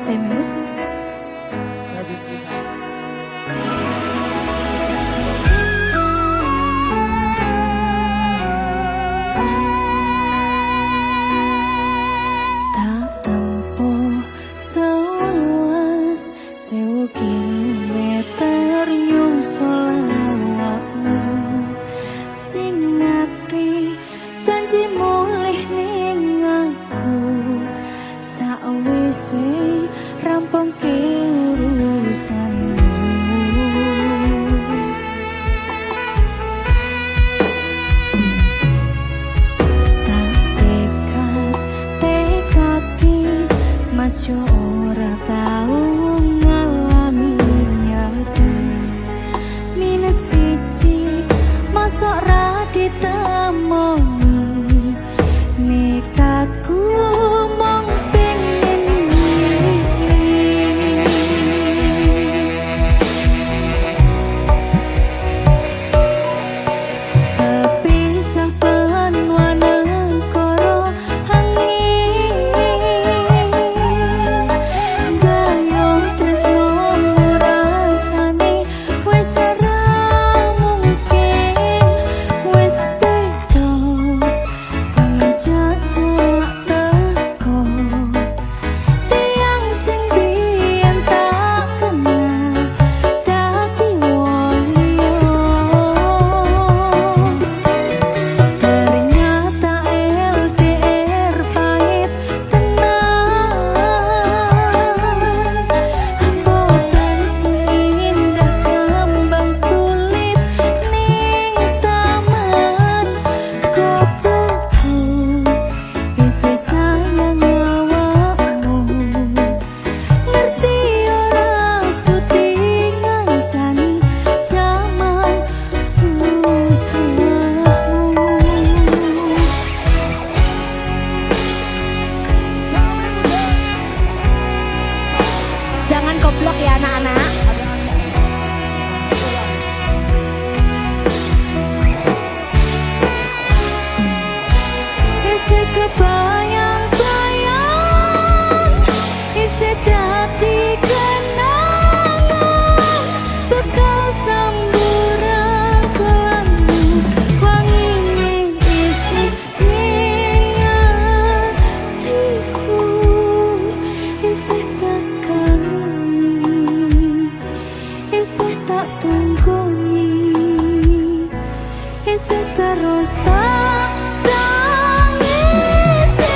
Semus. Tak tempuh 11 sewu kilometer nyusul awakmu sing ngati janji mulih ning aku sakwise rampung urusanmu. Mas yo ora tau ngalami adu minus siji mosok ra ditemoni nekatku mong pengen kepisah penwana koro jangan goblok ya anak-anak. Isi kebayang-bayang, isi dati kenangan, bekal samburan kelammu, wangi isi hatiku, isi tekan tak tunggu isi terus tak tangisi.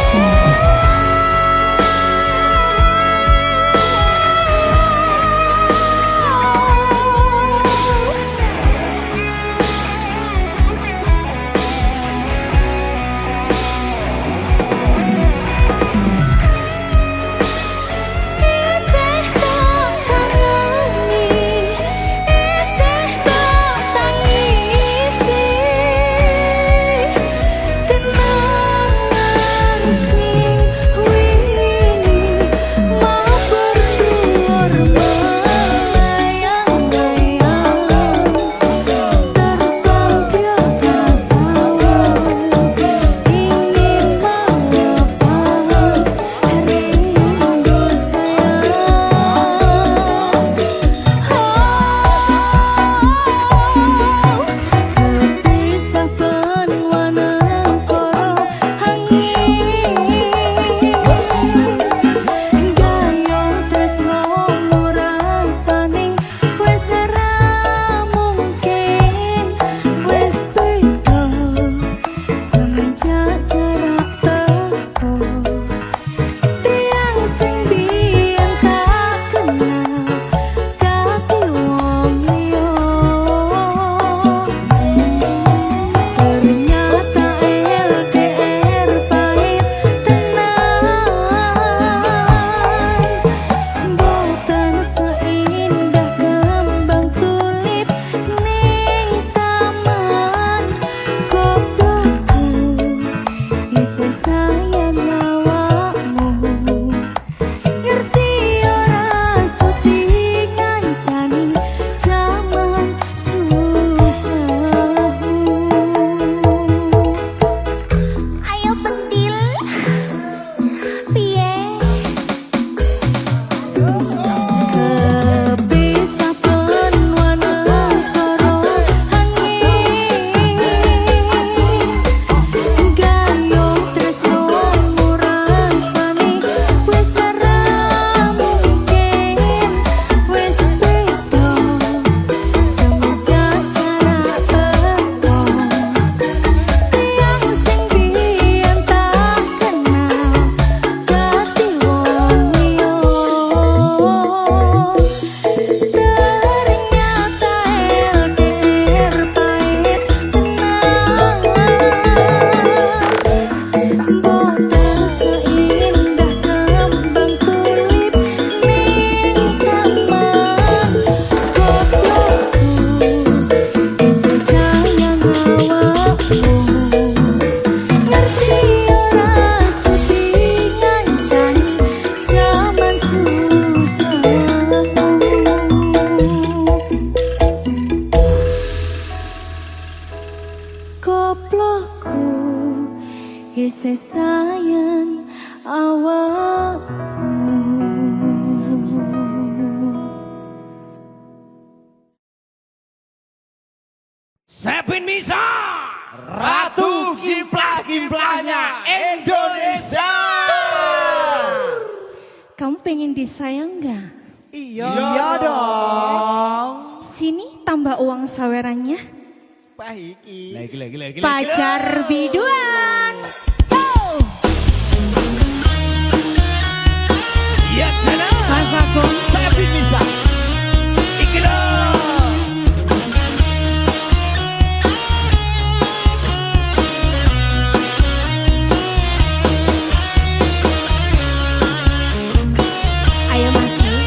isih sayang awakmu. Sepin Misa, Ratu Kimplah-Kimplahnya Indonesia. Kamu pengen disayang nggak? Iya dong. Sini tambah uang sawerannya. Pahiki. Lagi. Pacar biduan. Yo. Yes, sana. Mas Agung. Sepin Misa. Iki dong. Ayo masih.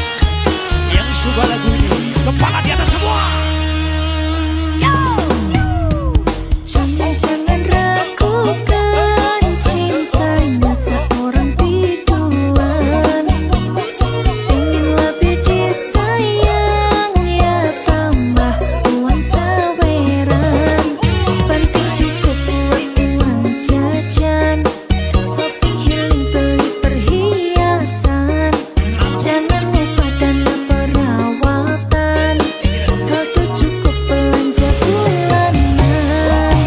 Yang suka lagu ini, kepala di atas semua. Yo. Jangan ragukan cintanya seorang biduan. Ingin lebih disayang ya tambah uang saweran. Penting cukup buat uang jajan. Sopi healing beli perhiasan. Jangan lupa dana perawatan. Saldo cukup belanja bulanan.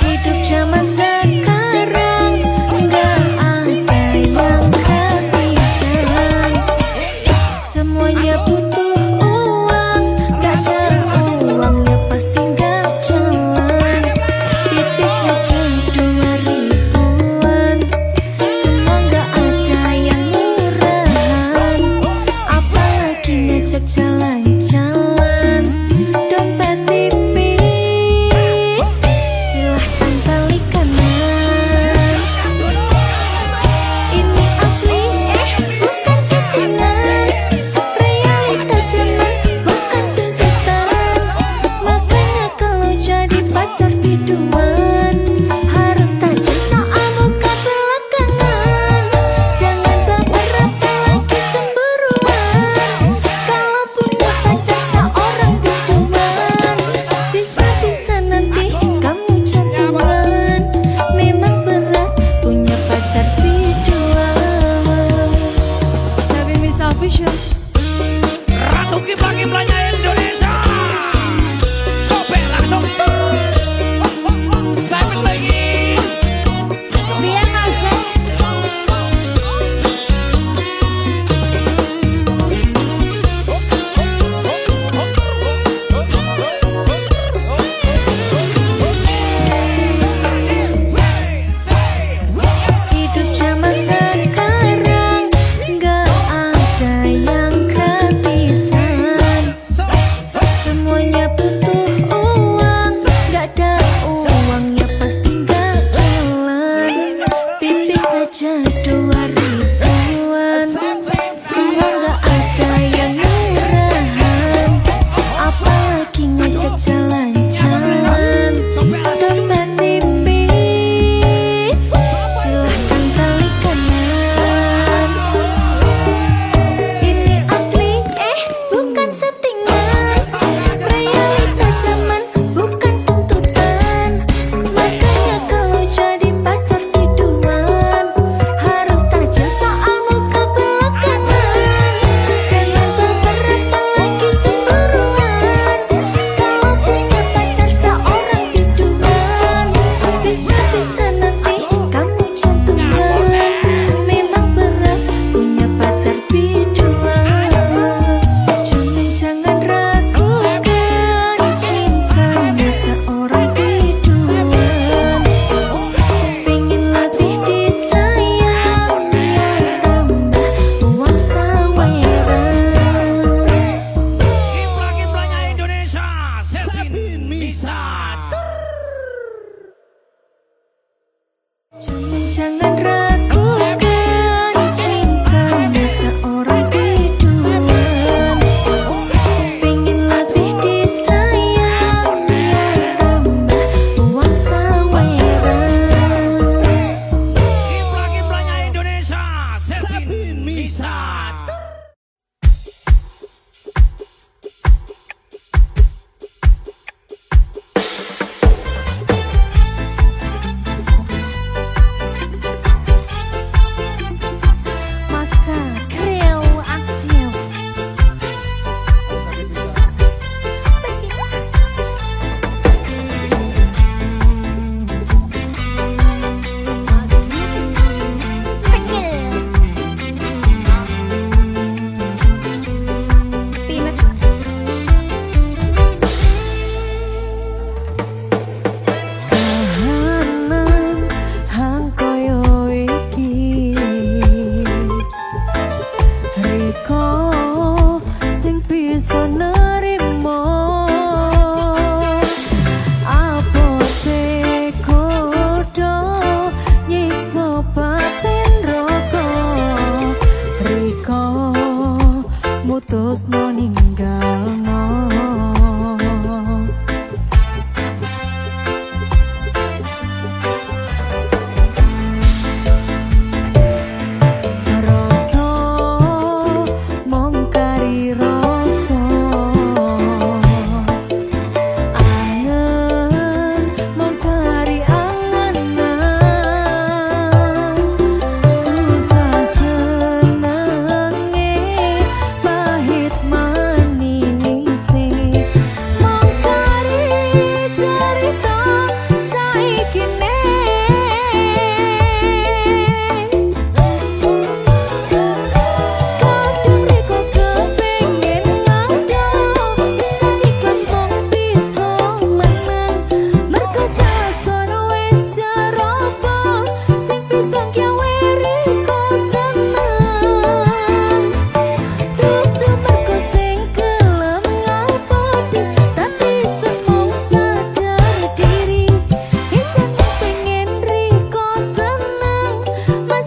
Hidup zaman sekarang nggak ada yang kehabisan. Semuanya butuh uang, nggak ada uang ya pasti nggak jalan. Tipis aja 2 ribuan, semua nggak ada yang murahan. Apalagi ngajak jalan-jalan, dompet tipis, silahkan balik kanan. Ini asli, bukan settingan. Realita zaman, bukan tuntutan. Makanya kalau jadi pacar biduan, harus tajam soal muka belakangan. Jangan baper apalagi cemburuan. Kalau punya pacar seorang biduan, bisa-bisa nanti kamu jantungan. Memang berat punya pacar biduan. Sabi Miss Official. Ratu Kimplah-Kimplahnya Indonesia. Sobek langsung. Sepin lagi. Biar masuk. Hidup zaman sekarang nggak ada yang kehabisan. Semuanya butuh uang, nggak ada uang ya pasti nggak jalan. Tipis saja 2 ribuan, semua nggak ada yang murahan. Apalagi ngajak jalan-jalan, dompet tipis, silahkan balik kanan. Ini asli, bukan settingan. Realita zaman, bukan tuntutan. Makanya kalau jadi pacar biduan, harus tajam soal muka belakangan. Jangan baper apalagi cemburuan. Kalau punya pacar seorang biduan, bisa-bisa nanti kamu jantungan. Memang berat punya pacar biduan. Jangan ragukan cintanya seorang biduan. Pengen lebih disayang ya tambah uang saweran. Kimplah-Kimplahnya Indonesia. Sepin Misa. Jangan ragukan cintanya seorang biduan. Pengen lebih disayang ya tambah uang saweran. Kimplah-Kimplahnya Indonesia. Sepin Misa.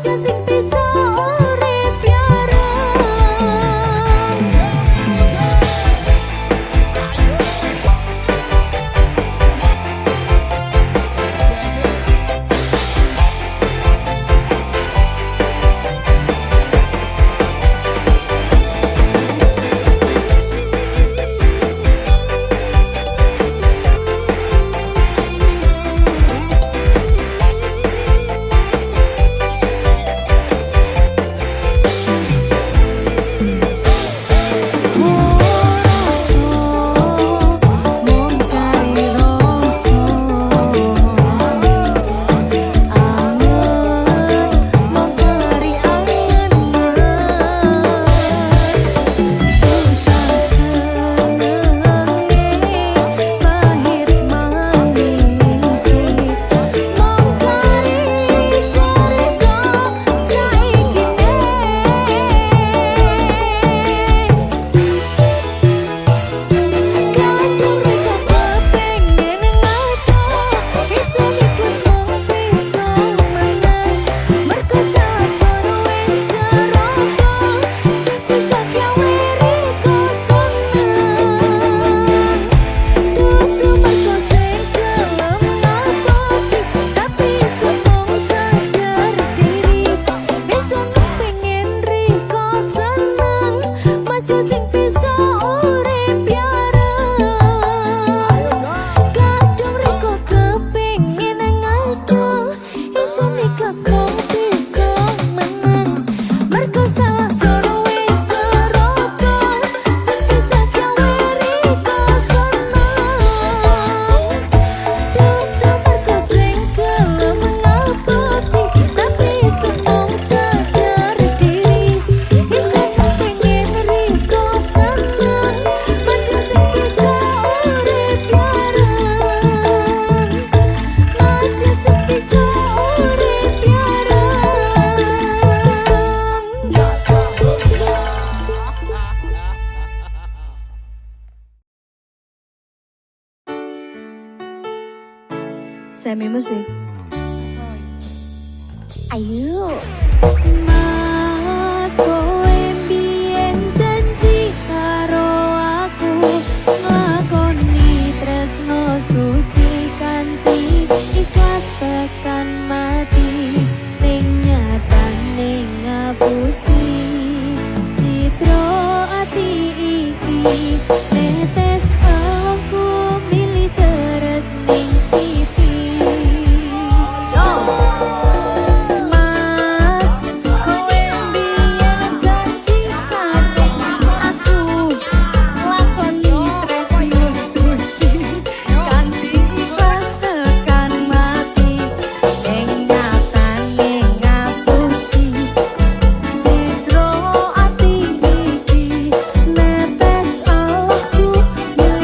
Masih sing bisa urip yarang. Masih sing bisa urip yarang. Kadang riko kepingin ngaco, iso ikhlas mung bisa menang. Mergo salah soro wis ceroko, sing bisa gawe riko seneng. Dudu mergo sing gelem ngaboti, tapi iso mung sadar diri. Iso kepingin riko seneng, masih sing bisa urip yarang. Masih sing bisa urip yarang. Semi musik. Ayo. Mas kowe biyen janji karo aku, nglakoni tresno suci kanthi ikhlas tekan mati. Ning nyatane ngapusi citra ati iki. Netes aku milih terus ning pipi. Mas kowe biyen janji karo aku, lakoni tresno suci kanthi ikhlas tekan mati. Ning nyatane ngapusi citra ati iki. Netes aku milih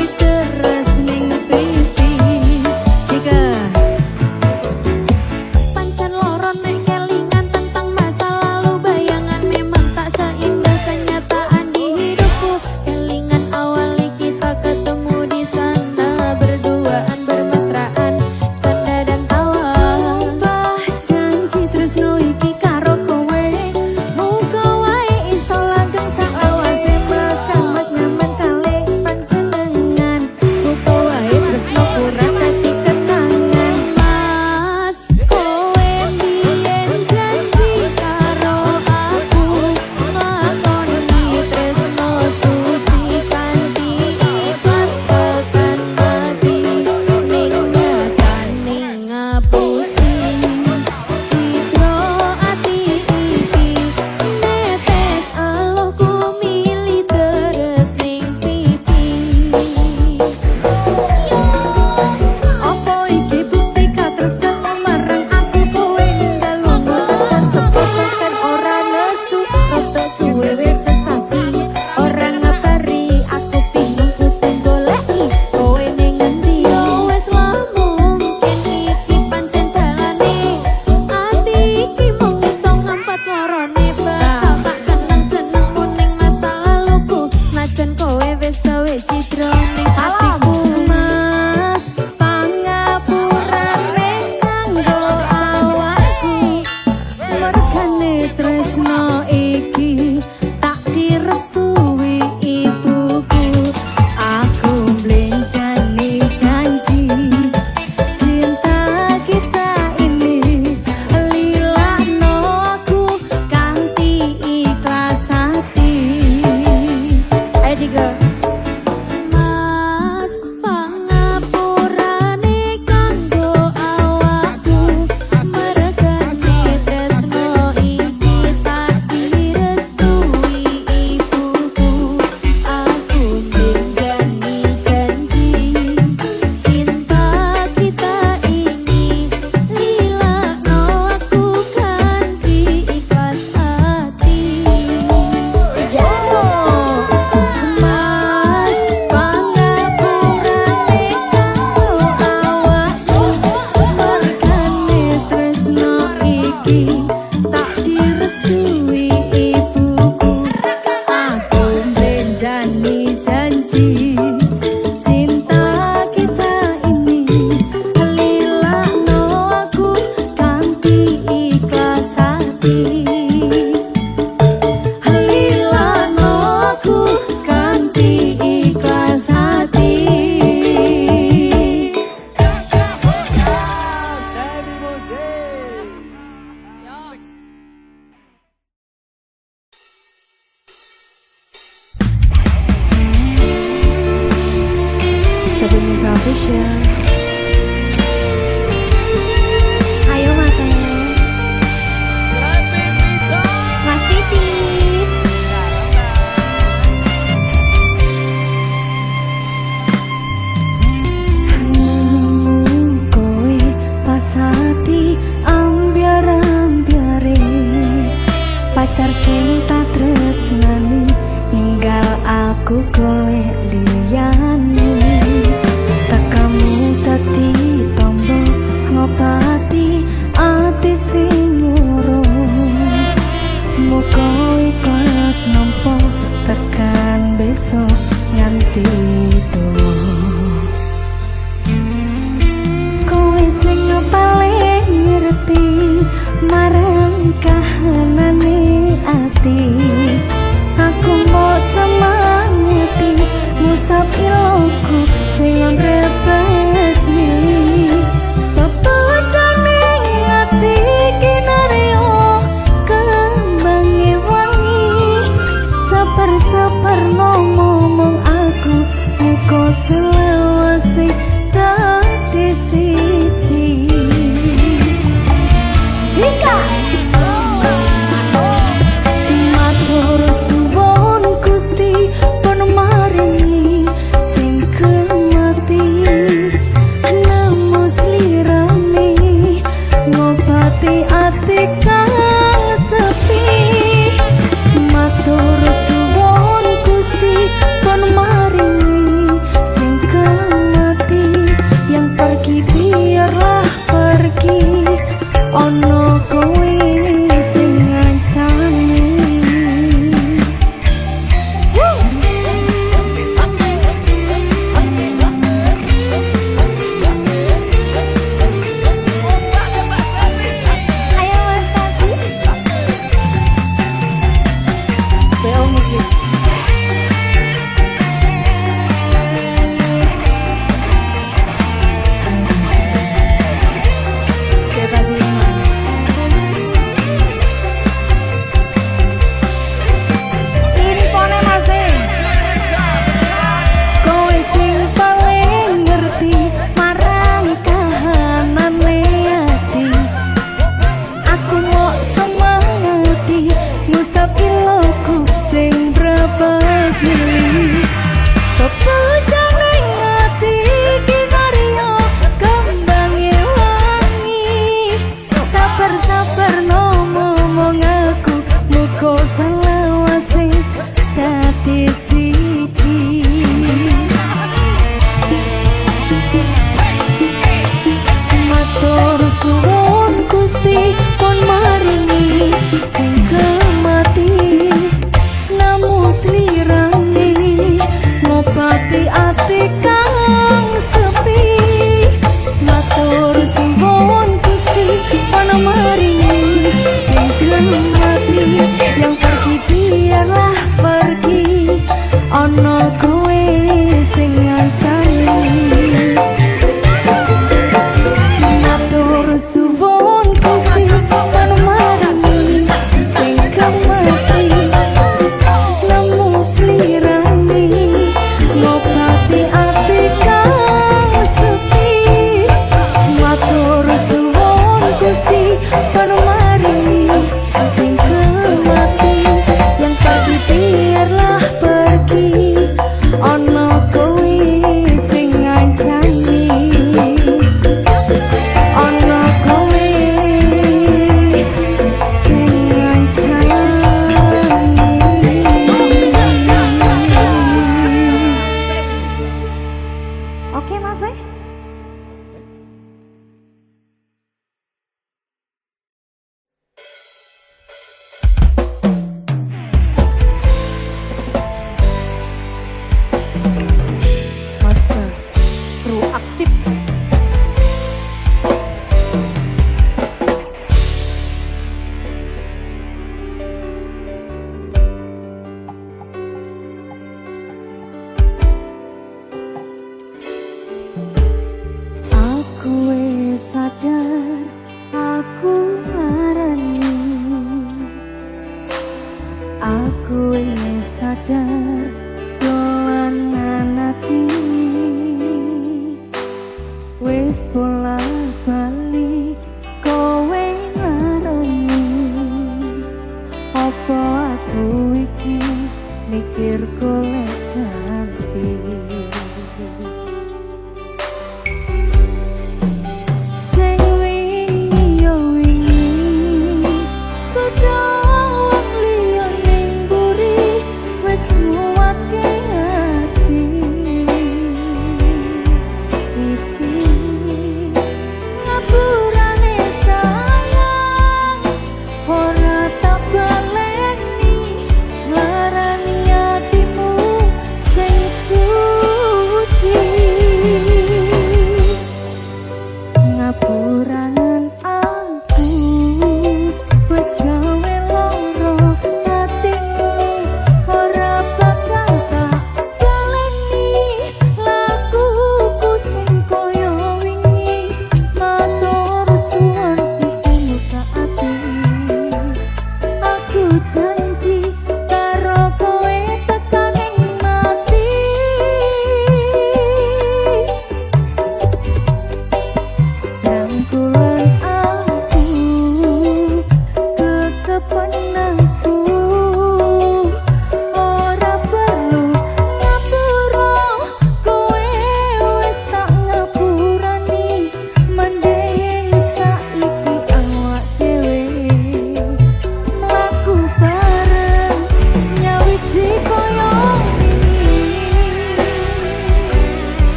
Official. Ayo Mas Mas Titip. Kowe pas hati ambiar-ambiare pacar sing tak tresnani ninggal aku golek liyane tekamu dadi tombo ngobati ati sing loro muga ikhlas nampa tekan besok nganti tuwa kowe sing paling ngerti marang kahanane ati aku mau semangati ngusap iloku sing repes milih pepecane ati kinario kembangi wangi seper-seper ngomong aku muka selawasi dadi siji Sika matur suwun Gusti pun maringi sing kemati nemu slirane ngobati ati kang sepi matur suwun Gusti pun maringi sing kemati yang pergi biarlah pergi ono kowe sing ngancani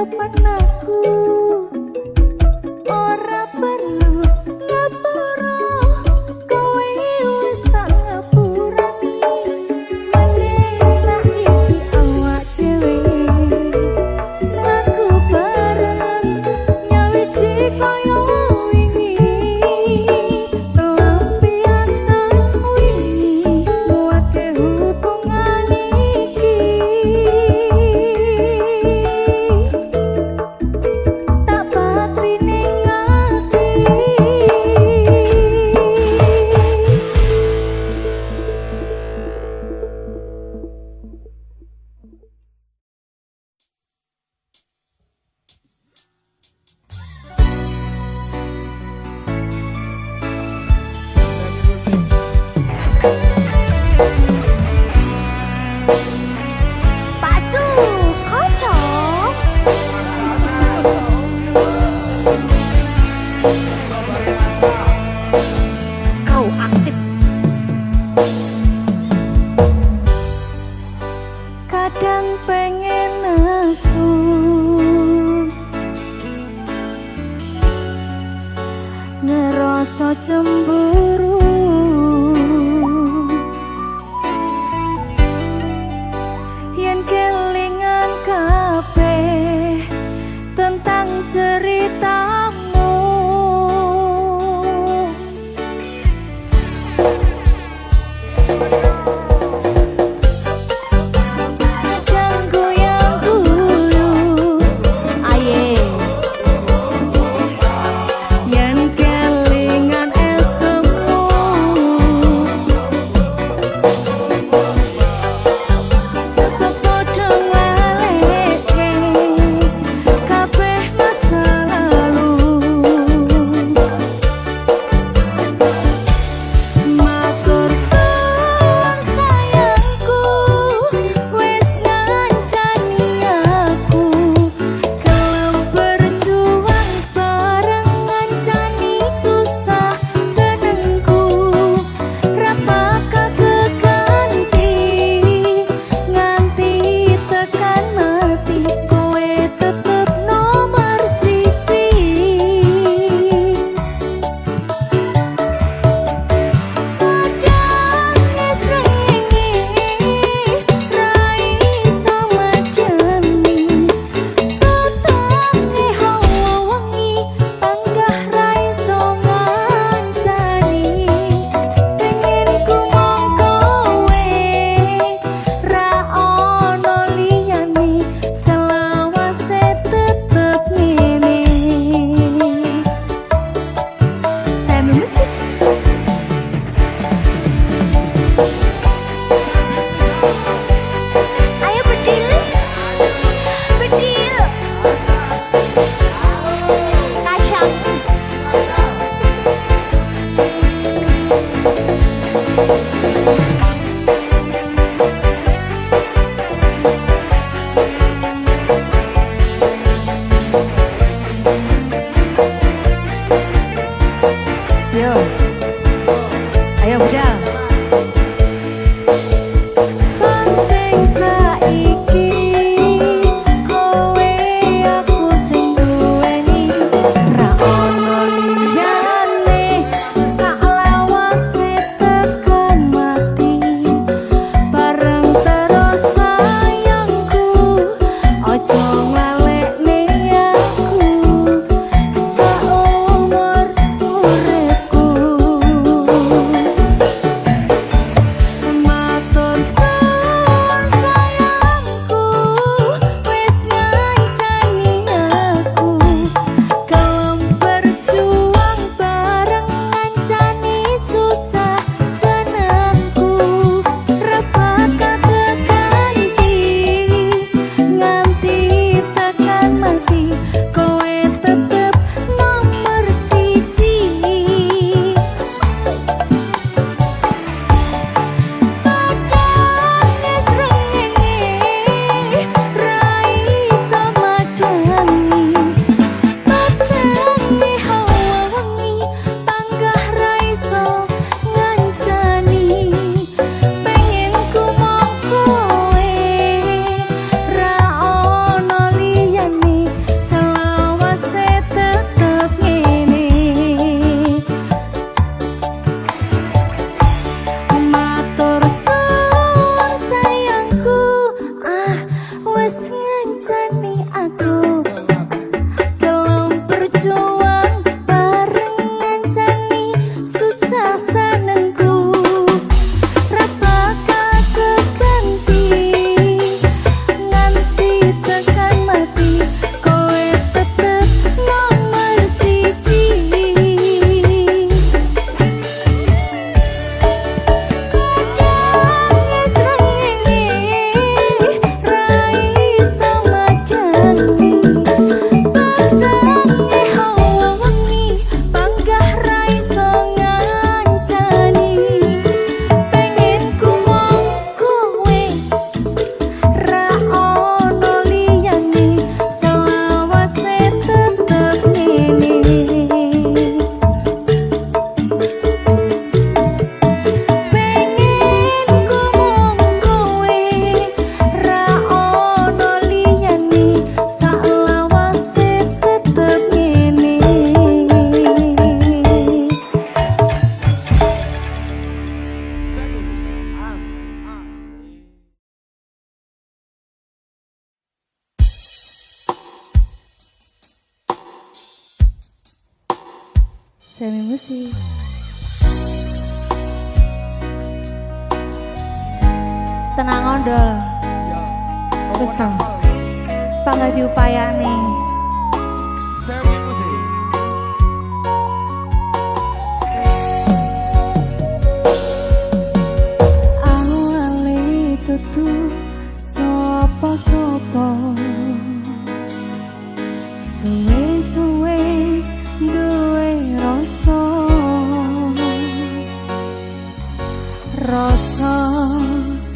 depan aku ora perlu ngapura kowe wis tak ngapurani meneh saiki awak dhewe aku bareng nyawiji koyo wingi pelampiasan wingi kuwate hubungan iki tak patri ning ati Pak Sukoco au aktif kadang pengen nesu ngerasa cemburu yen kelingan kabeh tentang ceritamu ganggu yang dulu aye yen kelingan esem Semi musik. Tenang ondol. Terus dong. Pangga diupayane. Semi musik. Awale tutu sopo-sopo. Suwe-suwe duwe rasa. Rasa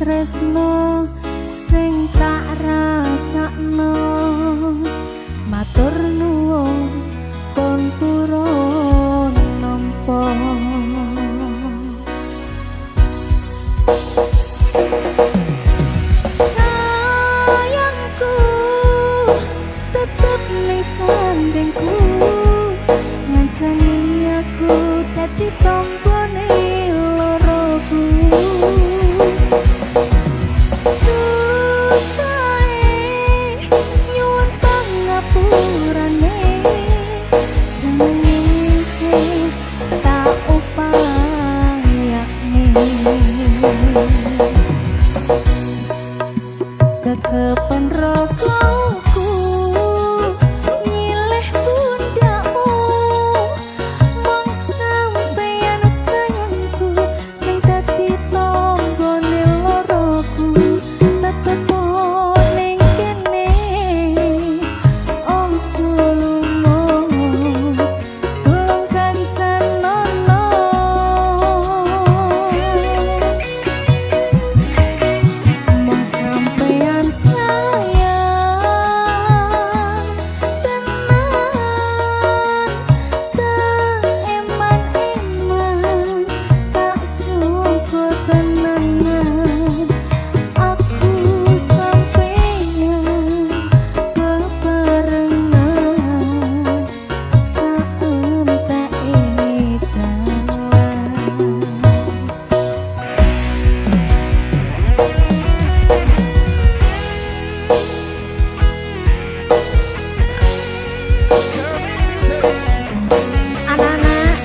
tresno sing tak rasakno. Matur nuwun pun purun nampa. Sayangku tetep ning sandengku. Ngancani aku dadi tombone loroku. Susahe nyuwun pangapurane. Senenge sing tak upayane. Ketepen rogoku nyileh pundakmu. Mong sampeyan sayangku sing dadi tonggone loroku. Tetep ning kene ojo lunga. Tulung kancanono. Mong sampeyan sayang tenan. Tak eman-eman, tak cukup tenangan. Aku sampeyan bebarengan saentek dalan. Anak-anak,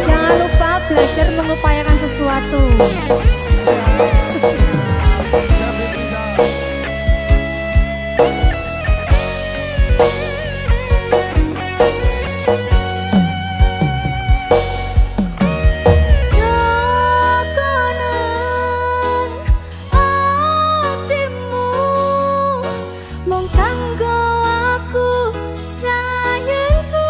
jangan lupa belajar mengupayakan sesuatu. Jogonan atimu mung kanggo aku sayangku.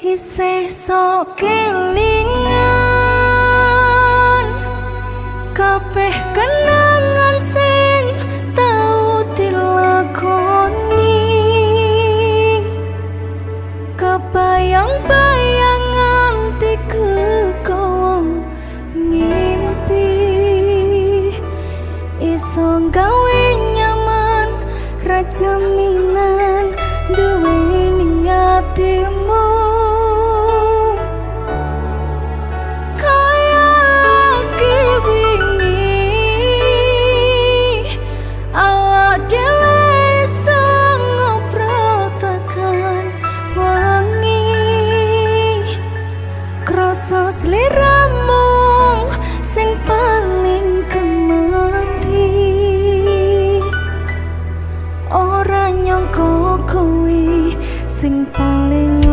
isih sok kelingan kabeh kenangan sing tau dilakoni kebayang-bayang nganti kekowo ngimpi iso gawe nyaman rajaminan duweni atimu kaya lagi wingi awak dhewe iso ngobrol tekan wangi krasa sliramu sing paling kemati ora nyangka kowe sing paling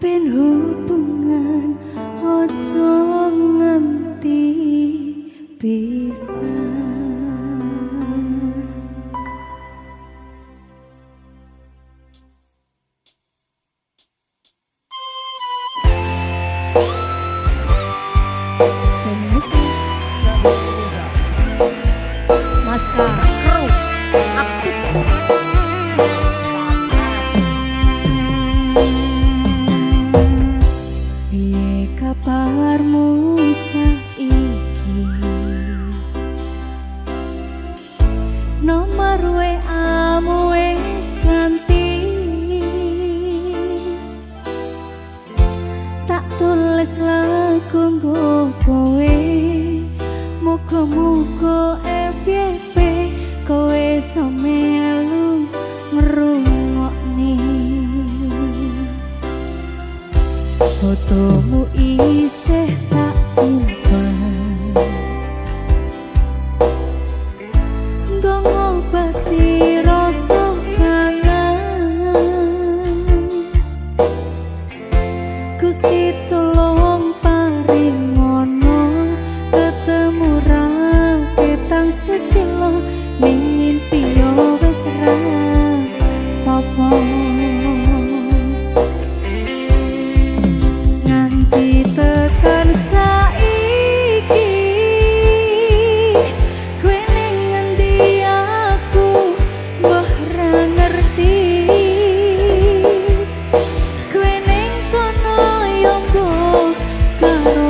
ben hubungan ojo nganti bisa. Mas Kru aktif. Piye kabarmu saiki? Nomor WA-mu wis ganti. Tak tulis lagu nggo kowe. Muga-muga FYP kowe samelu ngrungokne. Fotomu isih tak simpen, nggo ngobati rasa kangen. Gusti tolong paringono ketemu raketang sedelo ning mimpi yo wis ra apa. Nganti tekan saiki kowe ning ngendi aku mbah ra ngerti. Kowe ning kono yo mbok karo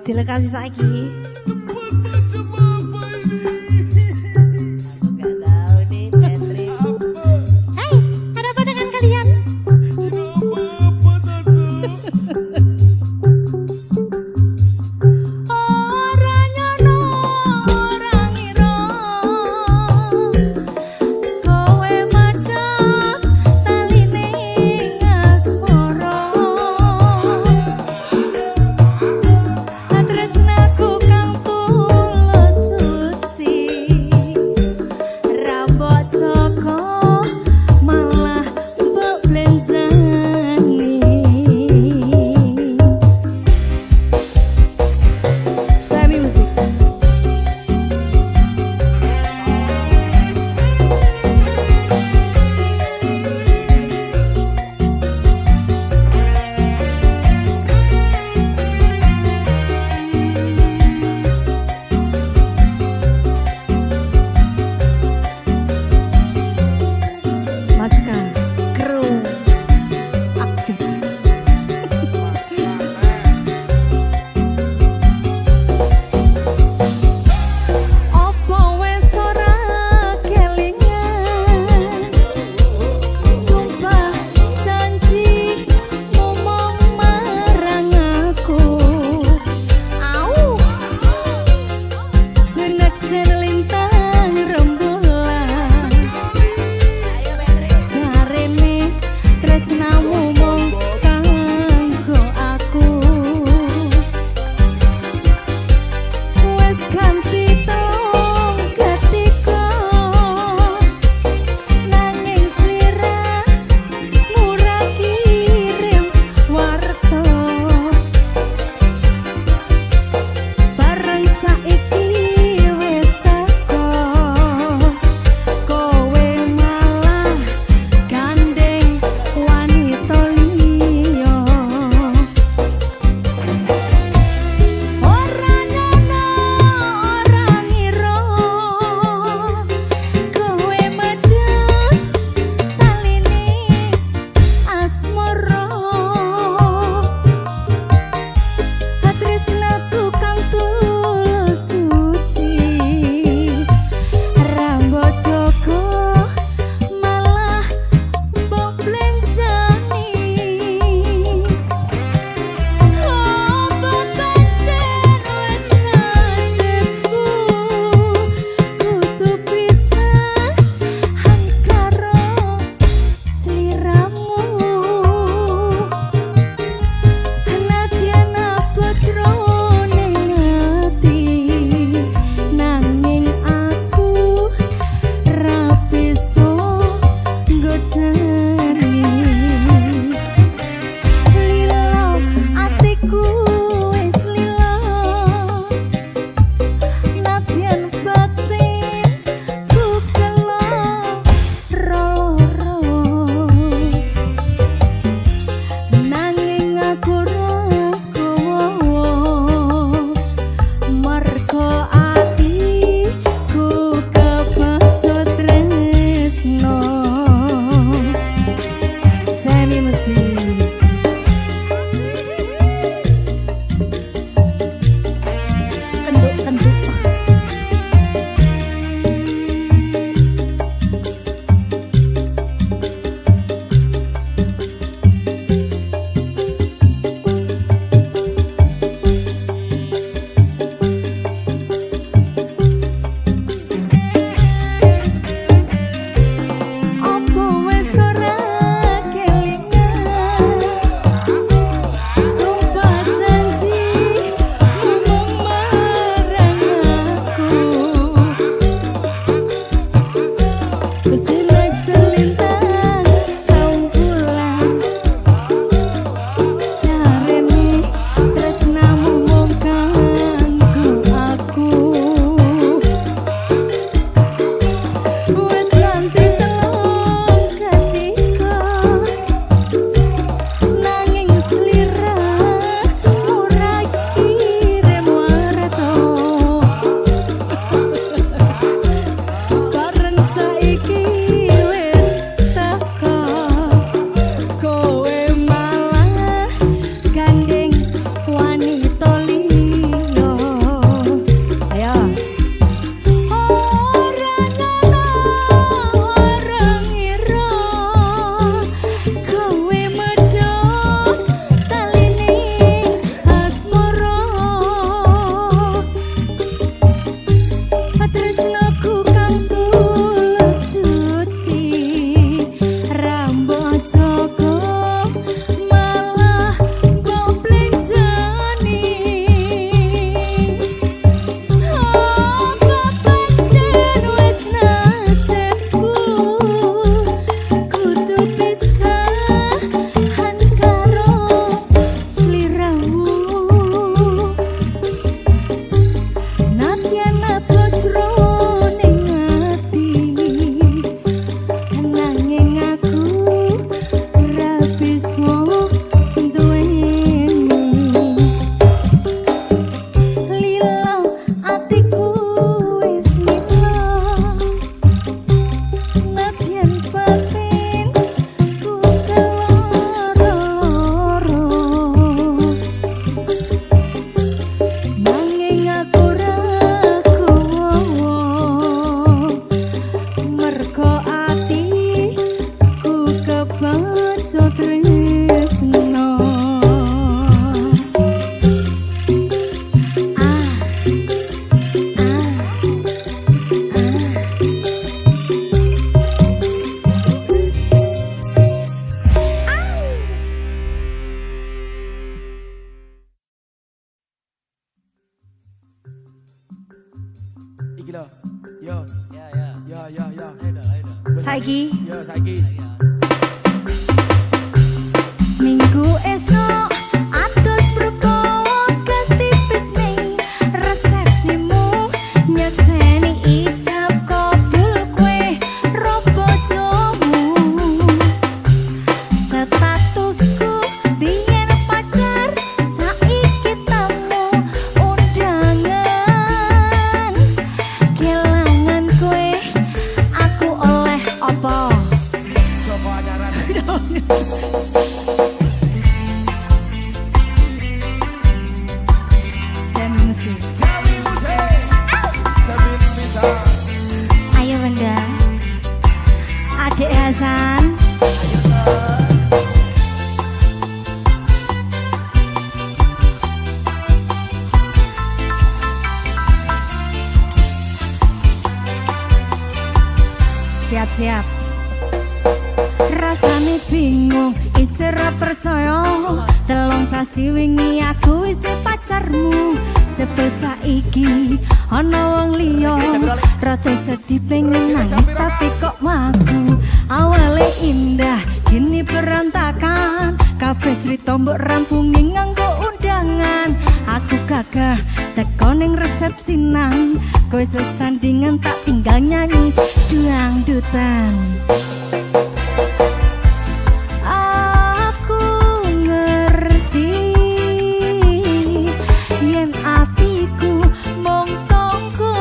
dilekasi saiki. Gak tahu nih Patrick. Hai, ada apa dengan kalian? Orang nyono, orang iro, kowe madhep taline asmara. Tresnaku kang iki lho. Yo. Ya, ya. Ya, ya, ya. Ayo dah, ayo dah. Saiki Yo, saiki. minggu esok atus berbokas tipis ning resepsimu nyakseni ijab kabul kue robojomu statusku biyen pacar saiki tamu undangan kelangan kue aku oleh apa Coba ajaran. Semi musik. Sami musik. Sami bisa. Ayo Benda. Adik Hasan. Siap-siap. Rasane bingung, isih ra percaya. Telung sasi wingi aku isih pacarmu. Jebul saiki ana wong liya. Rada sedih pengen nangis tapi kok wagu. Awale indah, kini berantakan. Kabeh cerita mbok rampungi nganggo undangan. Aku gagah teko ning resepsinan. Kowe sesandingan tak tinggal nyanyi dangdutan. Aku ngerti yen atiku mung tangga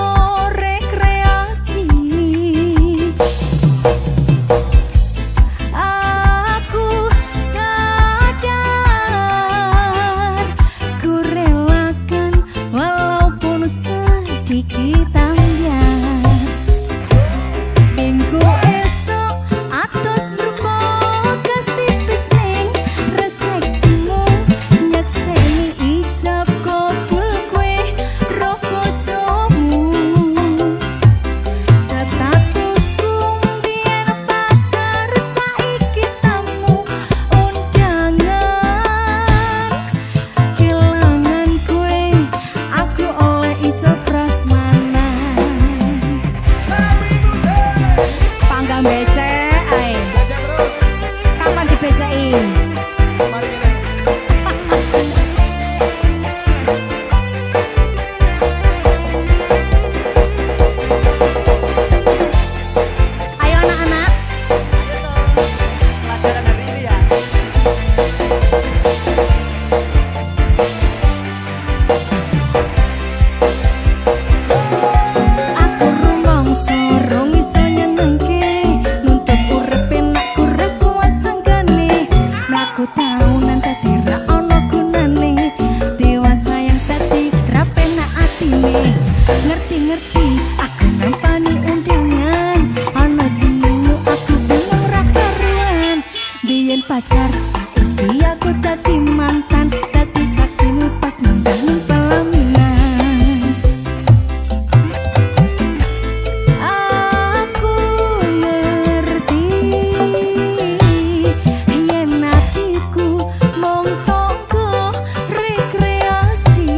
rekreasi. Aku sadar ku relakan walaupun sedikit ambiar. Minggu esok atus berbokas tipis ning resepsimu nyakseni ijab kabul kue robojomu statusku biyen pacar saiki tamu undangan kelangan kue aku oleh ijab prasmanan. Sami musik. Panggang becek ae. Baca terus. Kapan dibeceki? Mari kita. Ayo anak-anak. Pelajaran hari ini ya. Aku rumangsa rong iso nyenengke. Nuntut urip enak kurang kuat sanggane. Mlaku taunan dadi ra ono gunane. Dewasa yang dadi ra penak atine. Ngerti-ngerti aku nampani undangan. Ana jenengmu aku bingung ra karuan. Biyen pacar saiki aku dadi mantan. Dadi saksimu pas nandang pelaminan. Aku ngerti yen atiku mung tangga rekreasi.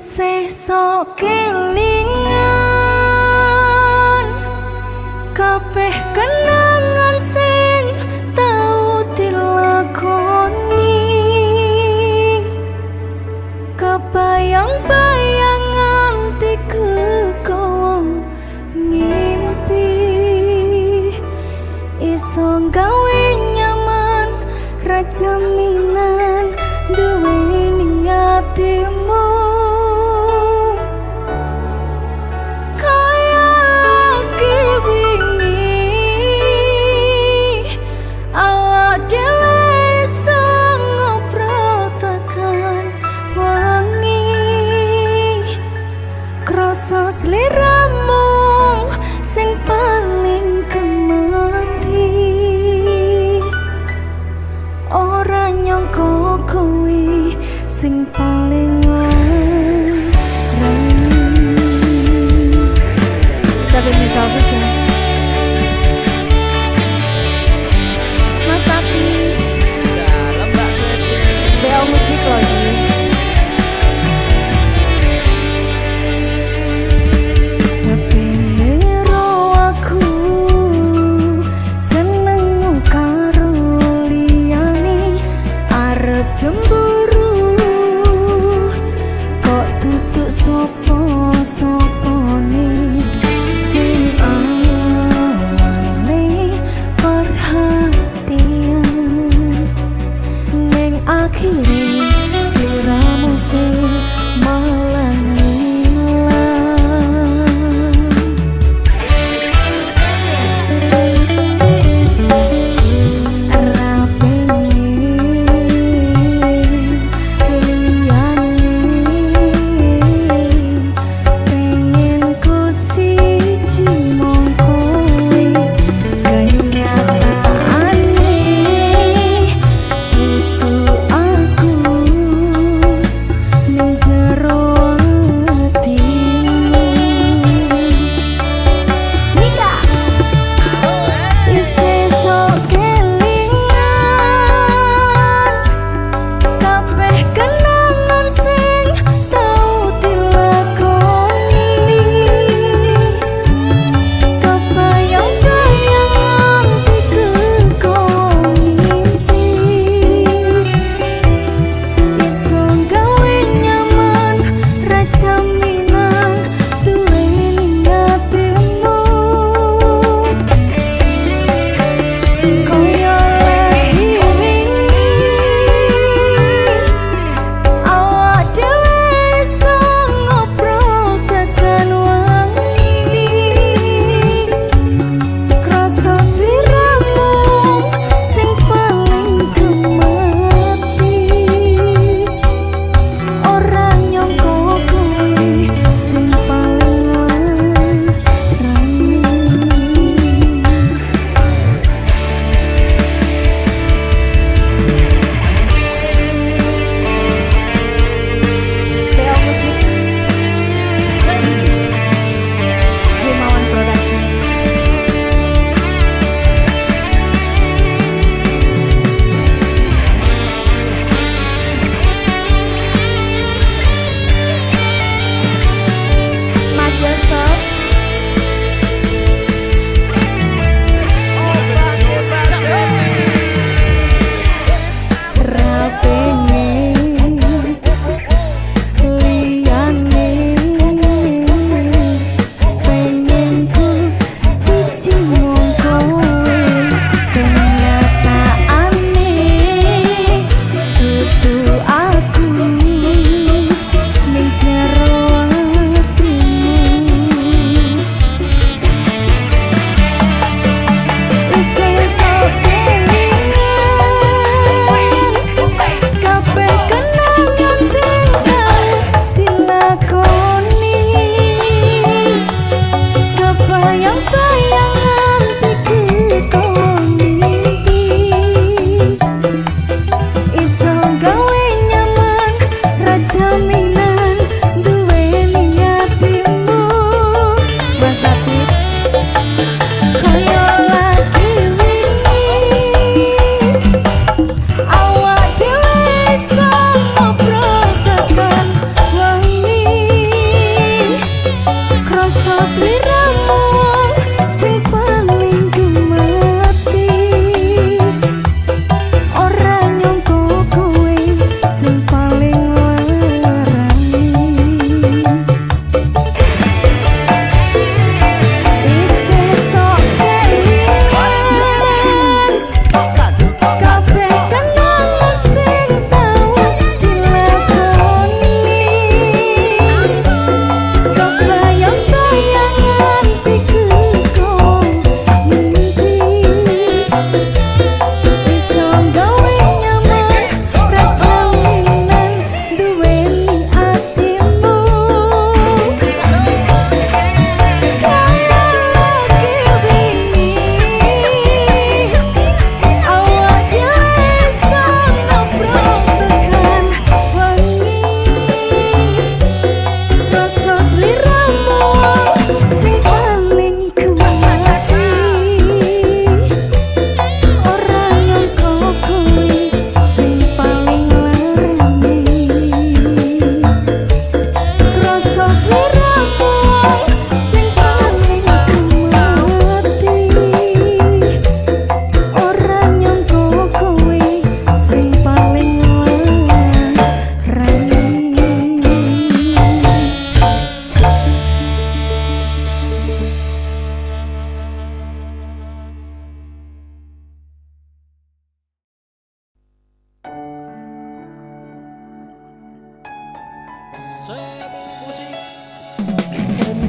Sesok kelingan kabeh kenangan sing tau dilakoni, kebayang-bayang nganti kowe ngimpi, iso gawe nyaman ra jaminan duweni atimu. Seliramu sing paling kemati, ora nyangka kowe sing paling larang. Seven Miss Official Mas Tati Dalam Mbak Febri. BL Musik lagi. Cemburu kok tutuk sopo-sopone sing awale perhatian, ning akhire sliramu sing malah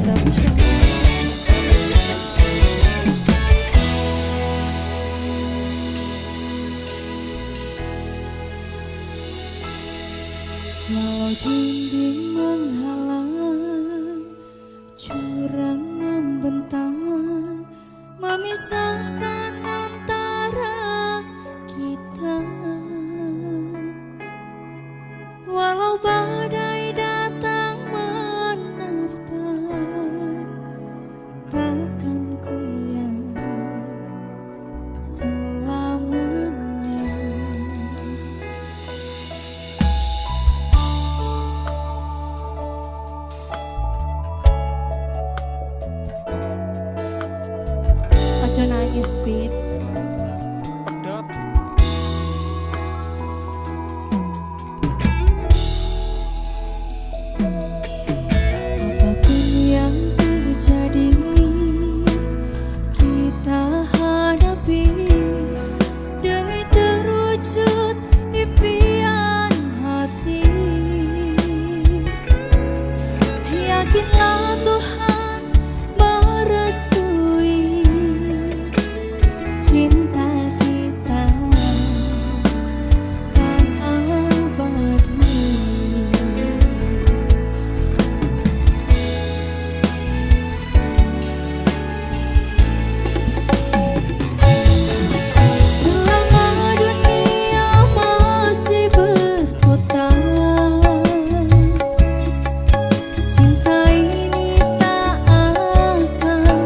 Nisa Official. Walau dinding menghalang, jurang membentang, memisahkan antara kita. Walau badai datang menerpa, takkan ku yang selamanya. Aja nangis, Pit. Apapun yang terjadi, kita hadapi demi terwujud impian hati. Yakinlah Tuhan merestui cinta kita kan abadi. Selama dunia masih berputar, cinta ini tak akan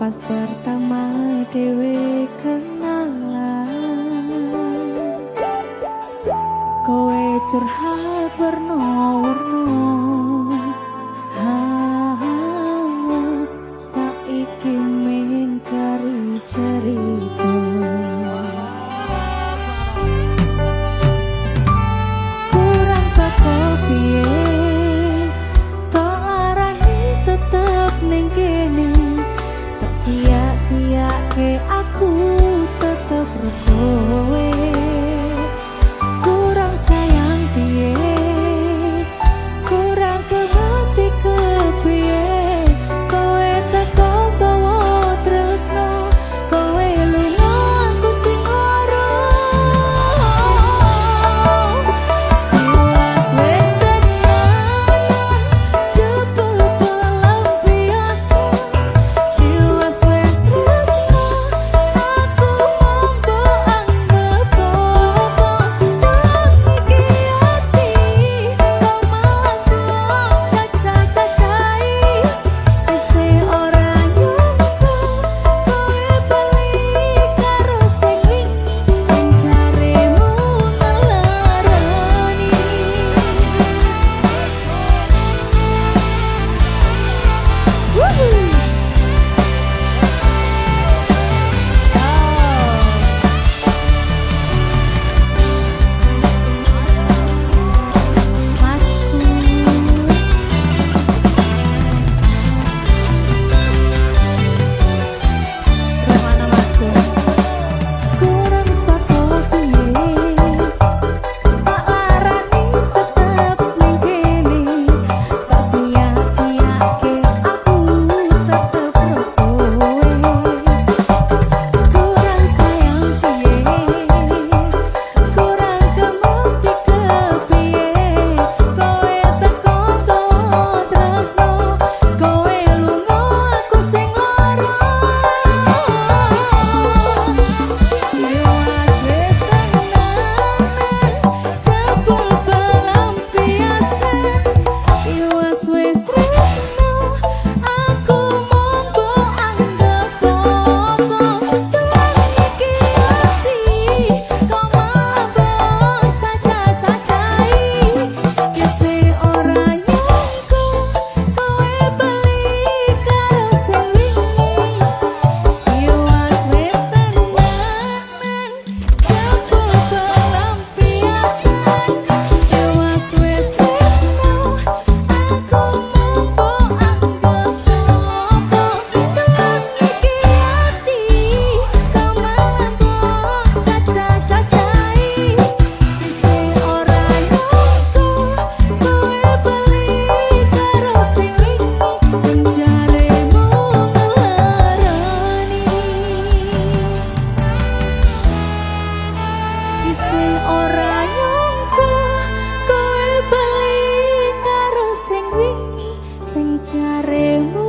pas pertama dewe kenalan, kowe curhat warna-warna, saiki mingkari cerita. Kurang teko piye, tok larani tetep ning kene, tak sia-siake aku tetep rekowe. Kurang sayang piye, kurang kemati kepiye, kowe teko bawa tresno, kowe lunga aku sing lara. Iwas wis tenanan jebul pelampiasan, iwas wis tresno aku monggo anggap apa. Tak iki ati kau mangklong caca-cacai, isi ora nyangka kowe bali karo sing wingi, sing jaremu ngelarani. Masku Romana Masku, kurang teko piye, tak larani tetep ning kene, tak sia-siake aku tetep rekowe. Kurang sayang piye, kurang kemati kepiye, kowe teko tresno, kowe lunga aku sing lara. Iwas wis tenanan jebul pelampiasan, iwas wis tresno aku monggo anggap apa. Tuang iki ati kau mabok caca-cacai, isi ora nyangka kowe bali karo sing wingi. Iwas wis tenanan jebul pelampiasan, iwas wis tresno aku monggo anggap apa. Tuang iki ati kau mabok caca-cacai, isi ora nyangka kowe bali karo sing wingi, sing jaremu ngelarani. Isi ora nyangka kowe bali karo sing wingi, sing jaremu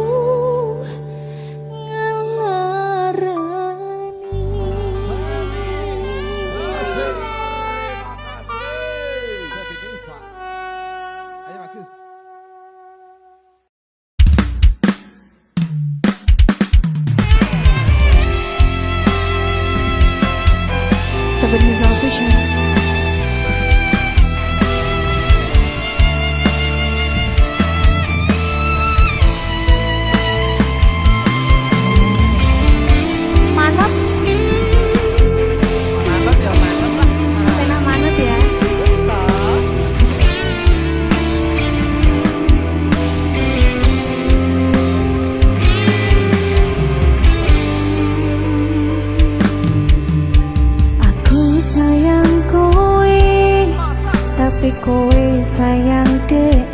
Sebenarnya official. Manap, Mantap ya, mantap lah. enak manap ya. Aku sayang kowe, tapi kowe sayang dhek.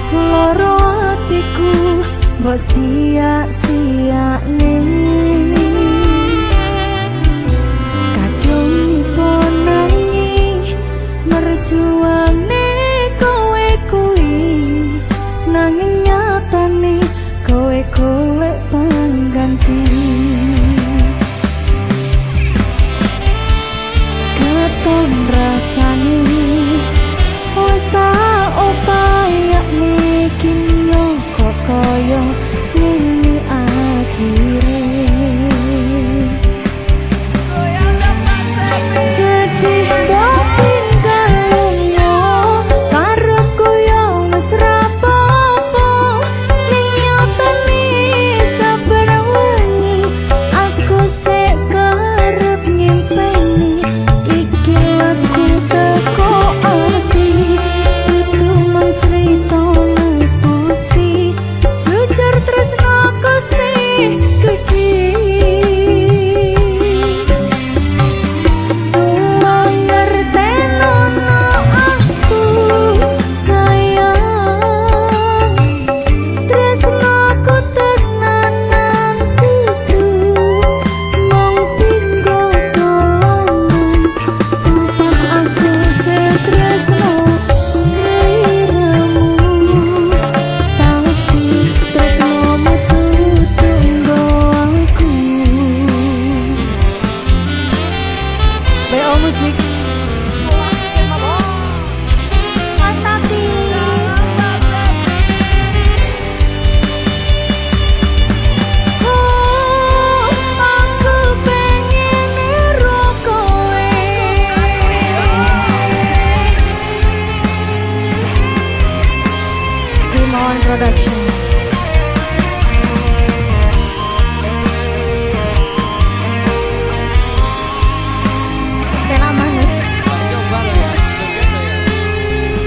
Loro atiku mbok sia-siakne, kadung nanging merjuangne kowe kuwi, nanging nyatane kowe golek pangganti. Keton rasane wis tak upayakne kini kok kaya ngene musik. Mas Tati. Oh, aku pengen niru kowe. Rimon Production. Kena manut.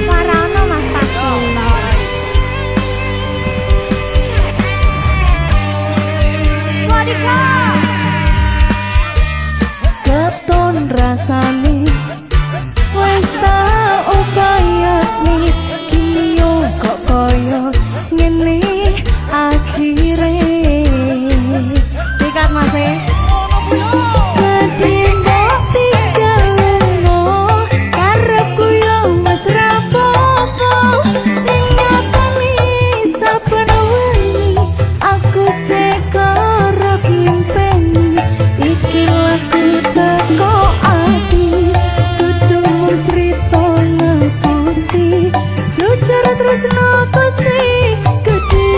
Warana Mas Tati. Swadika. Keton rasane wis tak upayane kiyo kok koyo ngene akhire. Sikat Mas e. Sedih mbok tinggalno karepku yo wis rapopo ning nyatane saben wengi aku sekara ngimpen iki lagu teko ati dudu mung crita ngapusi jujur terus ngapusi gede.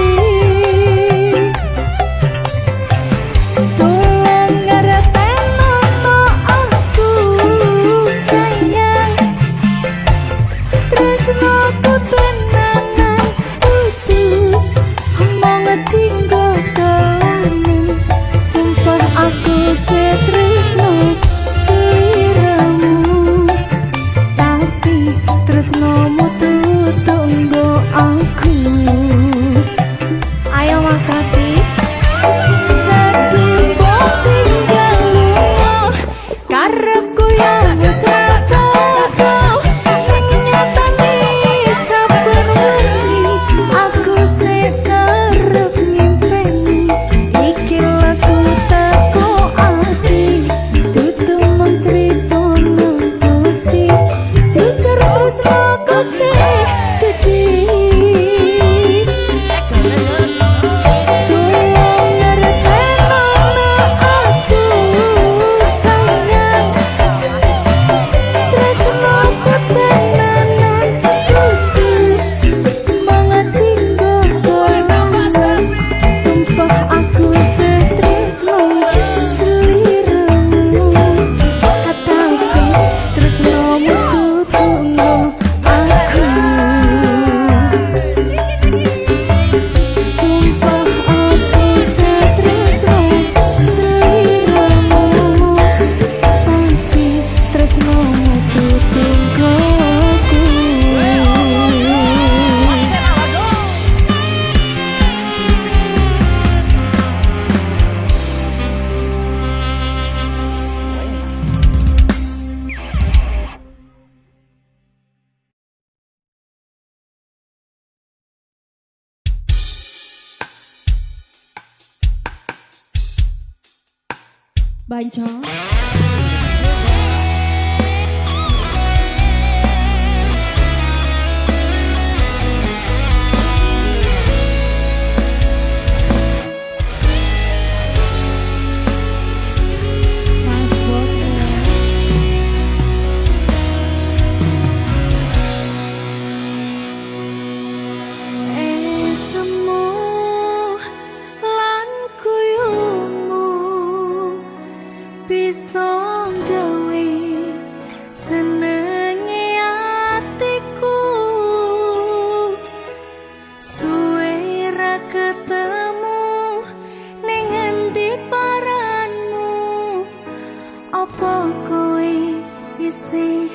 Tolong ngerteno aku sayang tresno ku tenanan kudu omong tinggo dolanan sumpah aku setresno sliramu tapi tresnomu tunggu aku. Ayo Mas Tati. Sedih mbok tinggalno karepku ya wis rapopo ning nyatane saben wengi aku sekarep ngimpeni iki lagu teko ati dudu mung crita ngapusi jujur terus ngapusi gede. Banco. Mas Boto. Semu lan kuyumu bisa gawe senenge atiku suwe ra ketemu ning endi paranmu apa kowe isih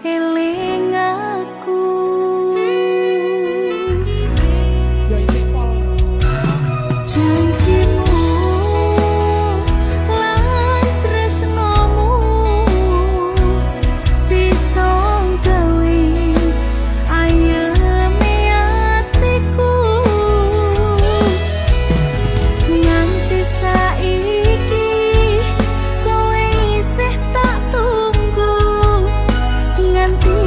eling aku. Janjimu lan tresnomu bisa gawe ayeme atiku nganti saiki kowe isih tak tunggu nganti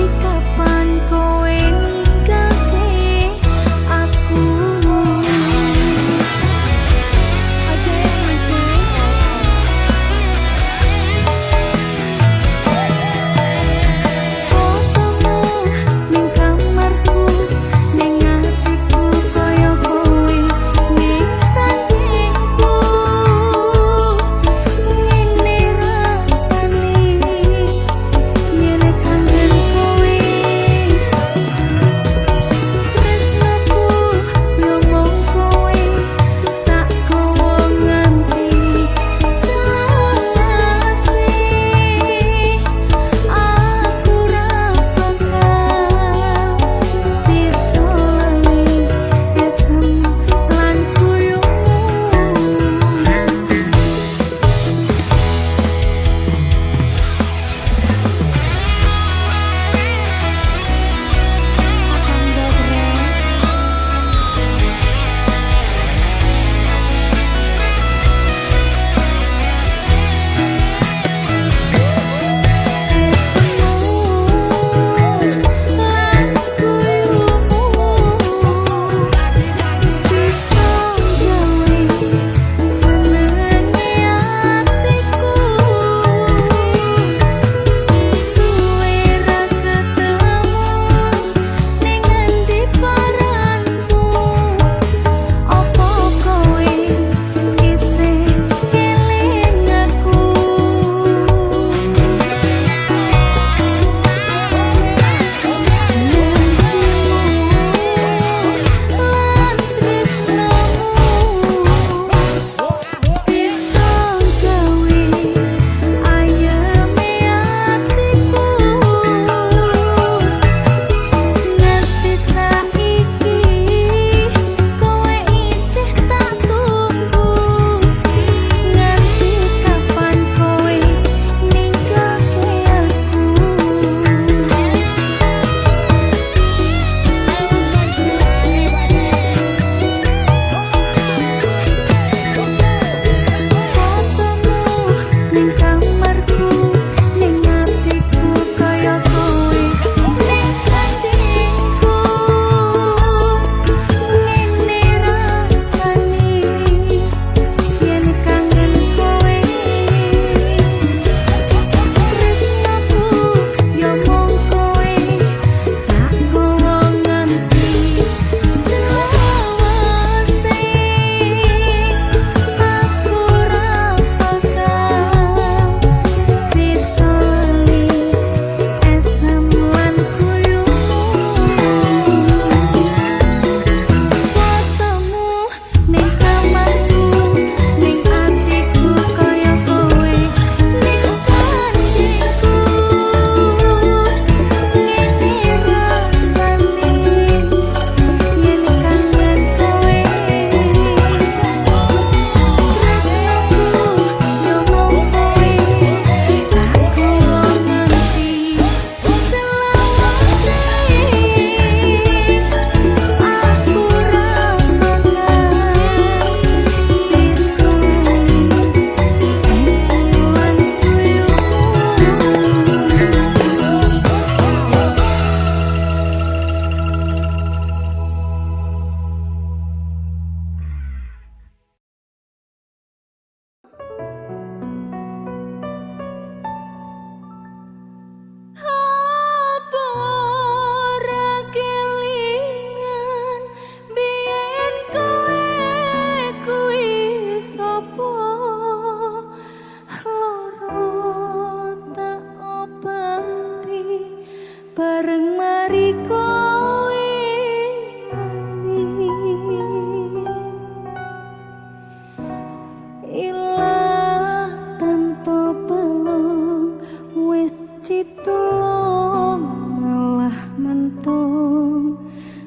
tulung malah mentung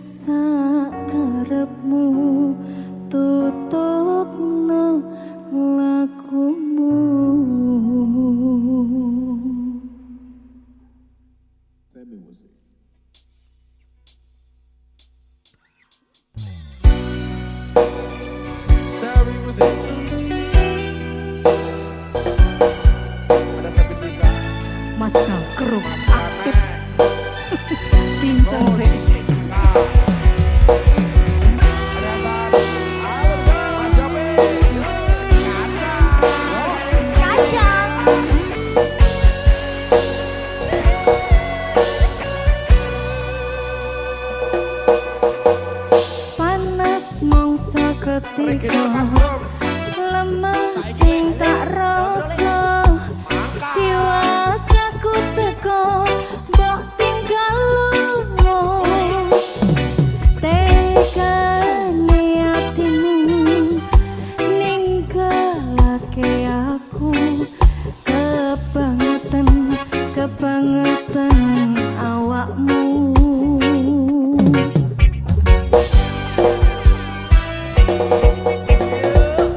sakarepmu tutupno lakumu. Seri musik. Ada sampai bisa. Mas Kangkru aktif pincang sih. Panas mongso ketika lemah sing tak rasa tiwasaku teko mbok tinggal lunga tekane atimu ninggalake aku kebangetan awakmu.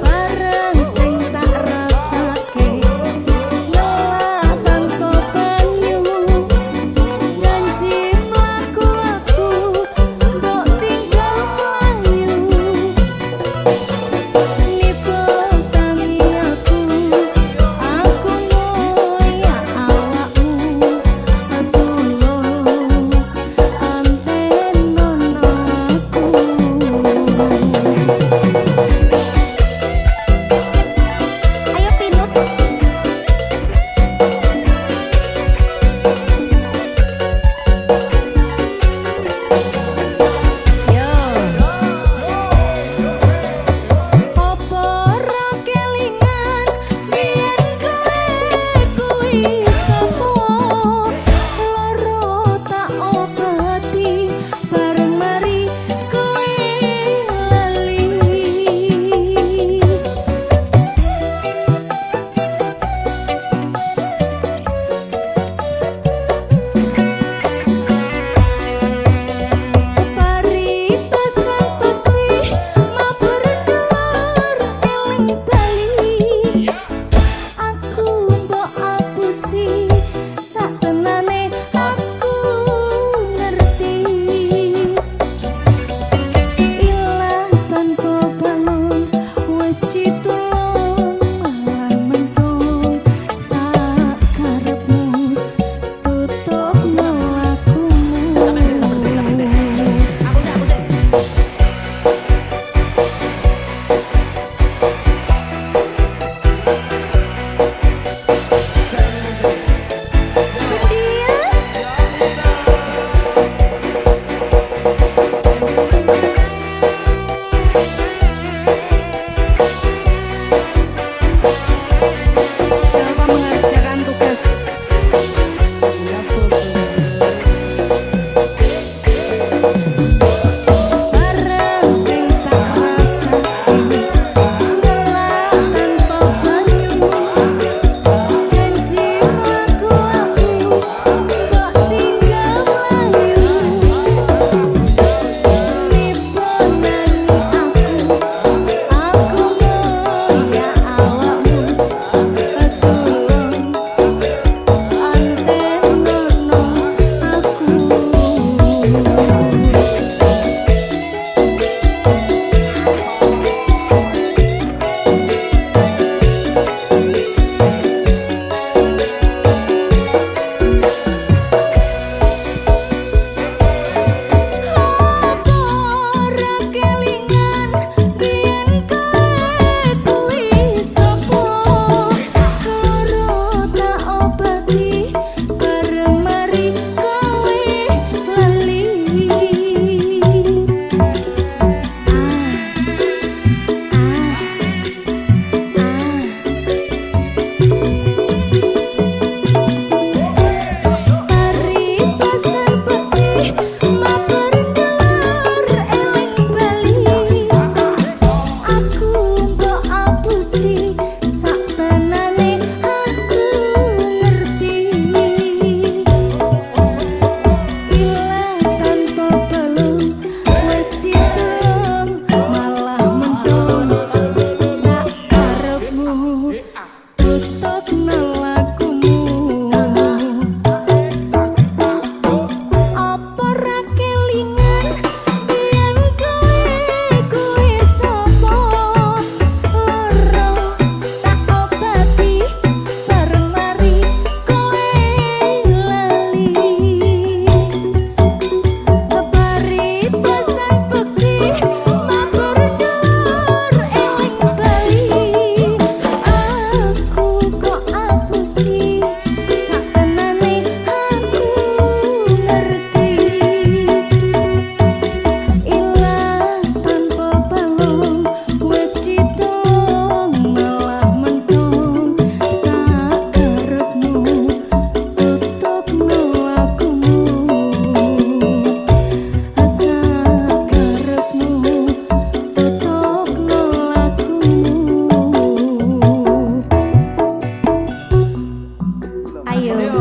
Barang sing tak rasake lelah tanpa banyu janji mlaku aku mbok tinggal mlayu nipo tangi aku ngoyak awakmu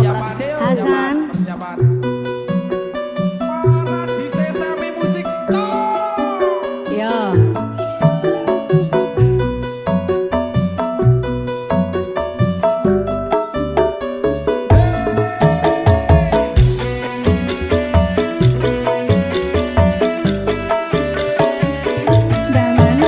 Hasan. Paradise Sami Musik Yo. Daman.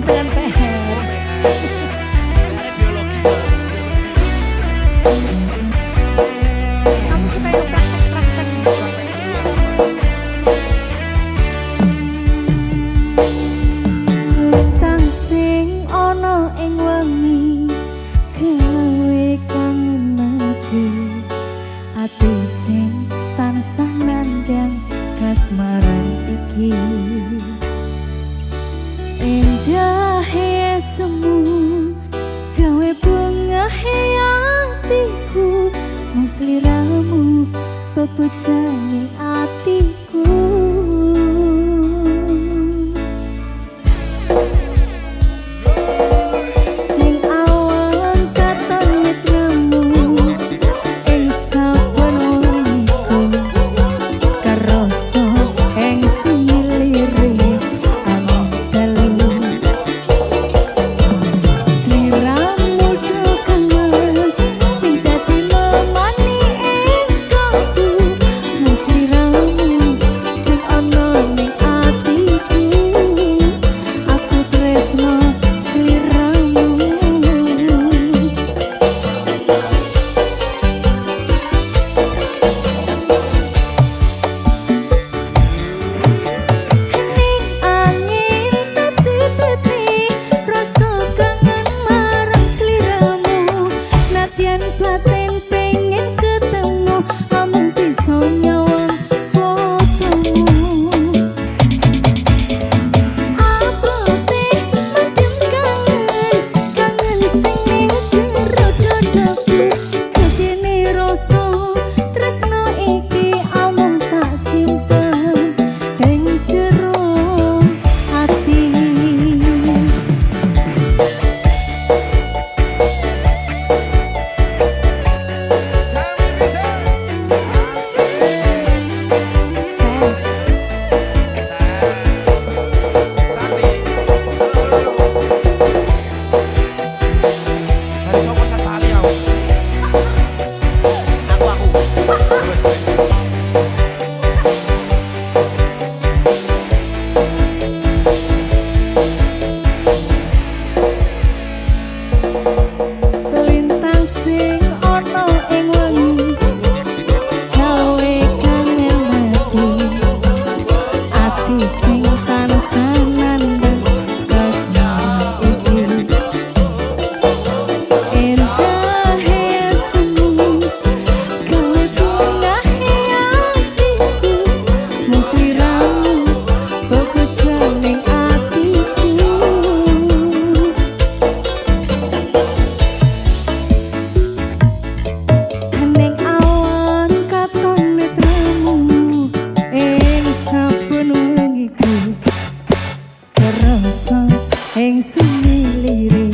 Jangan PR. Kamu suka yang praktek-praktek gitu? Lintang sing ono ing wengi gawe kangen ati sing tansah nandang kasmaran iki. Indahe semu gawe bungahe atiku, mung sliramu pepujane atiku. Ning awan katon netramu ing saben wengiku, karoso ing similire angin dalu. Sliramu tukang mas sing dadi memani ing kalbu, mung sliramu sing ana ning atiku. Aku tresno sliramu. Ning angin tetep-tepi rasa kangen marang sliramu, nadyan batin pengen ketemu, amung bisa nyawang fotomu. Abote madem kangen, kangen sing ning jero dadaku. Gedene rasa tresno iki amung tak simpen ing jero ati. Sami bisa. Ses. Santi. Dari sopo Satali aku. Lintang sing ono ing wengi gawe kangen ati sing tansah nandang kasmaran iki. Indahe semu gawe bungahe atiku, mung sliramu pepujane atiku. Ning awan katon netramu ing saben wengiku, kerasa ing semilire